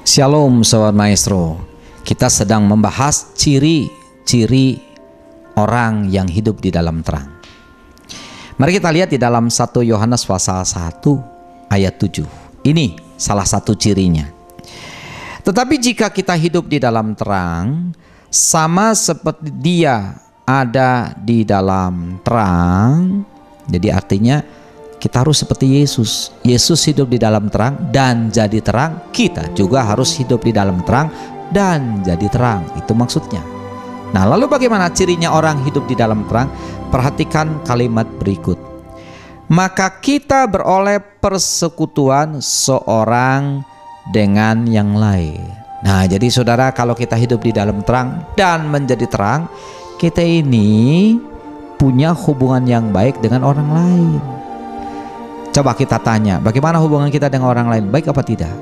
Shalom Sobat Maestro. Kita sedang membahas ciri-ciri orang yang hidup di dalam terang. Mari kita lihat di dalam 1 Yohanes pasal 1 ayat 7. Ini salah satu cirinya. Tetapi jika kita hidup di dalam terang, sama seperti Dia ada di dalam terang. Jadi artinya kita harus seperti Yesus. Yesus hidup di dalam terang dan jadi terang. Kita juga harus hidup di dalam terang dan jadi terang. Itu maksudnya. Nah, lalu bagaimana cirinya orang hidup di dalam terang? Perhatikan kalimat berikut. Maka kita beroleh persekutuan seorang dengan yang lain. Nah, jadi saudara, kalau kita hidup di dalam terang dan menjadi terang, kita ini punya hubungan yang baik dengan orang lain. Coba kita tanya, bagaimana hubungan kita dengan orang lain? Baik apa tidak?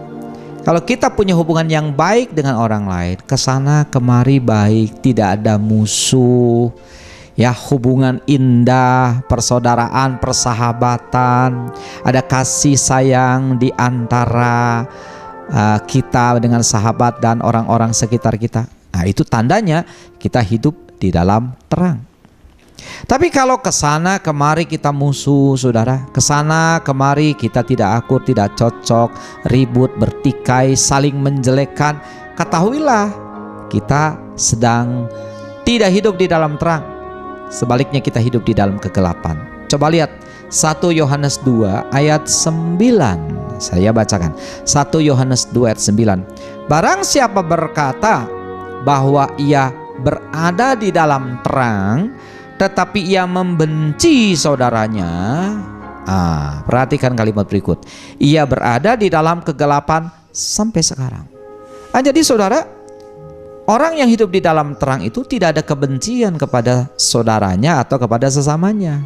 Kalau kita punya hubungan yang baik dengan orang lain, kesana kemari baik, tidak ada musuh, ya, hubungan indah, persaudaraan, persahabatan, ada kasih sayang di antara kita dengan sahabat dan orang-orang sekitar kita. Nah, itu tandanya kita hidup di dalam terang. Tapi kalau kesana kemari kita musuh, saudara, kesana kemari kita tidak akur, tidak cocok, ribut, bertikai, saling menjelekkan, ketahuilah kita sedang tidak hidup di dalam terang. Sebaliknya kita hidup di dalam kegelapan. Coba lihat 1 Yohanes 2 ayat 9. Saya bacakan 1 Yohanes 2 ayat 9. Barang siapa berkata bahwa ia berada di dalam terang, tetapi ia membenci saudaranya. Perhatikan kalimat berikut. Ia berada di dalam kegelapan sampai sekarang. Jadi saudara, orang yang hidup di dalam terang itu tidak ada kebencian kepada saudaranya atau kepada sesamanya.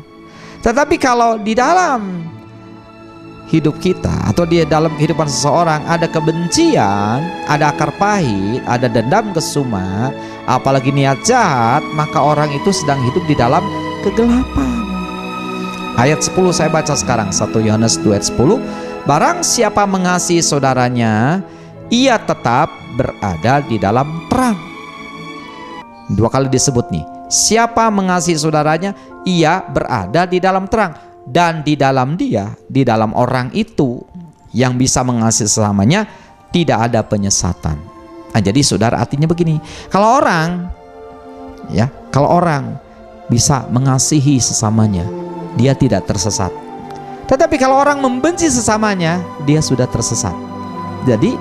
Tetapi kalau di dalam hidup kita atau di dalam kehidupan seseorang ada kebencian, ada akar pahit, ada dendam kesuma, apalagi niat jahat, maka orang itu sedang hidup di dalam kegelapan. Ayat 10 saya baca sekarang, 1 Yohanes 2 ayat 10. Barang siapa mengasihi saudaranya, ia tetap berada di dalam terang. Dua kali disebut nih. Siapa mengasihi saudaranya, ia berada di dalam terang. Dan di dalam dia, di dalam orang itu yang bisa mengasihi sesamanya, tidak ada penyesatan. Jadi saudara, artinya begini, kalau orang bisa mengasihi sesamanya, dia tidak tersesat. Tetapi kalau orang membenci sesamanya, dia sudah tersesat. Jadi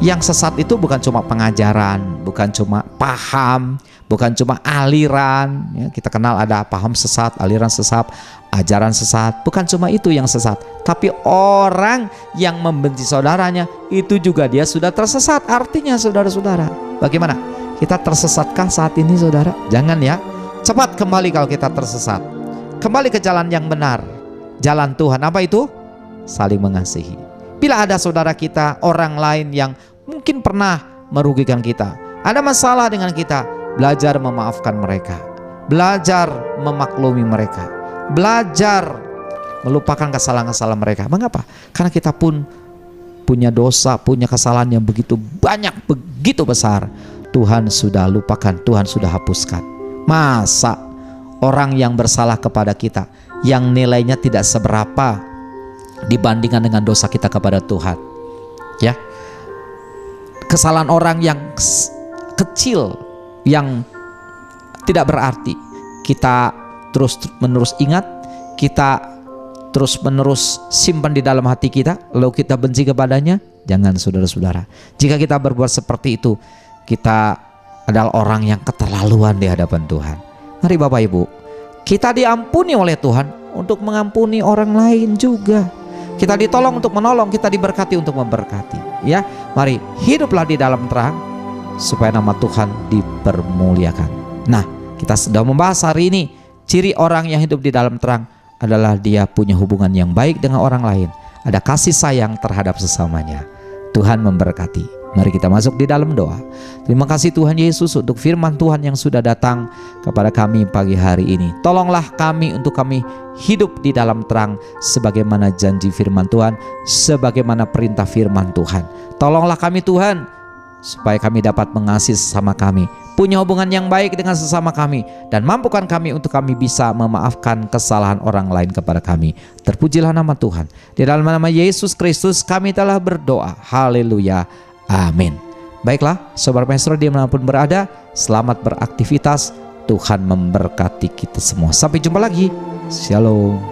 yang sesat itu bukan cuma pengajaran, bukan cuma paham, bukan cuma aliran, ya, kita kenal ada paham sesat, aliran sesat, ajaran sesat. Bukan cuma itu yang sesat, tapi orang yang membenci saudaranya, itu juga dia sudah tersesat. Artinya saudara-saudara, bagaimana? Kita tersesatkah saat ini, saudara? Jangan ya. Cepat kembali kalau kita tersesat. Kembali ke jalan yang benar, jalan Tuhan. Apa itu? Saling mengasihi. Bila ada saudara kita, orang lain yang mungkin pernah merugikan kita, ada masalah dengan kita, belajar memaafkan mereka, belajar memaklumi mereka, belajar melupakan kesalahan-kesalahan mereka. Mengapa? Karena kita pun punya dosa, punya kesalahan yang begitu banyak, begitu besar. Tuhan sudah lupakan, Tuhan sudah hapuskan. Masa orang yang bersalah kepada kita, yang nilainya tidak seberapa dibandingkan dengan dosa kita kepada Tuhan, ya, kesalahan orang yang kecil, yang tidak berarti, kita terus menerus ingat, kita terus menerus simpan di dalam hati kita, lalu kita benci kepadanya. Jangan, saudara-saudara. Jika kita berbuat seperti itu, kita adalah orang yang keterlaluan di hadapan Tuhan. Mari Bapak Ibu, kita diampuni oleh Tuhan untuk mengampuni orang lain juga. Kita ditolong untuk menolong, kita diberkati untuk memberkati. Ya, mari hiduplah di dalam terang supaya nama Tuhan dipermuliakan. Nah, kita sedang membahas hari ini ciri orang yang hidup di dalam terang adalah dia punya hubungan yang baik dengan orang lain, ada kasih sayang terhadap sesamanya. Tuhan memberkati. Mari kita masuk di dalam doa. Terima kasih Tuhan Yesus untuk firman Tuhan yang sudah datang kepada kami pagi hari ini. Tolonglah kami untuk kami hidup di dalam terang sebagaimana janji firman Tuhan, sebagaimana perintah firman Tuhan. Tolonglah kami Tuhan supaya kami dapat mengasihi sesama kami, punya hubungan yang baik dengan sesama kami, dan mampukan kami untuk kami bisa memaafkan kesalahan orang lain kepada kami. Terpujilah nama Tuhan. Di dalam nama Yesus Kristus kami telah berdoa. Haleluya. Amin. Baiklah, Sobat Maestro dimanapun berada, selamat beraktivitas. Tuhan memberkati kita semua. Sampai jumpa lagi. Shalom.